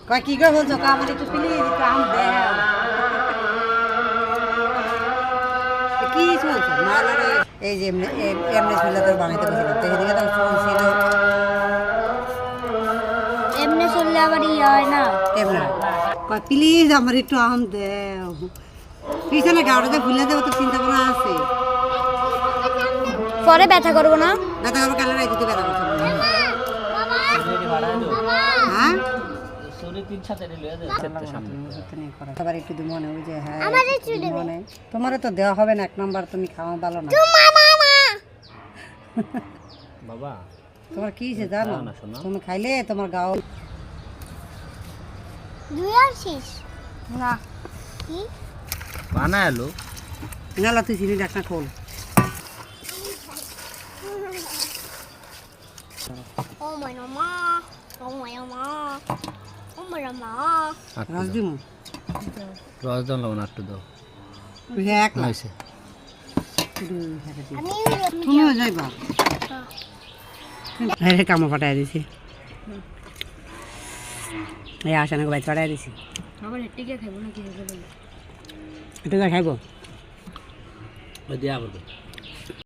কয় কি করে বলছো আমার একটু প্লিজ একটু আম দাও কি চলছে মালারে এই যে এমনি ছিল তোর বানাইতে বলছিলাম তো এদিকে তো চলছিল এমনি চললে আবার ই হয় না এমনি কয় প্লিজ আমার একটু আম দাও পিছনে গাড়িতে ভুলে দেবো তো চিন্তা ভাবনা আছে পরে ব্যথা করবো না ব্যথা করবো কালে রাইতে ব্যথা করছো হ্যাঁ আবার একটু মনে হয় যে হ্যাঁ মনে তোমার তো দেওয়া হবে না 1 নাম্বার তুমি খাওয়া ভালো না বাবা তোমার কি হয়েছে জানো তুমি খাইলে তোমার গাও না বানালো নালা তুই চিনি ডাকনা খোল রস দিমু রস দাও লবণ একটু দাও তুই এক না হয়েছে তুমিও যাইবা হ্যাঁ কামো পাঠাই দিছি এই আসানাকে বাইক পাঠাই দিছি আবার এটিকে খাবো না কি এটা খাইব দিয়া বলবে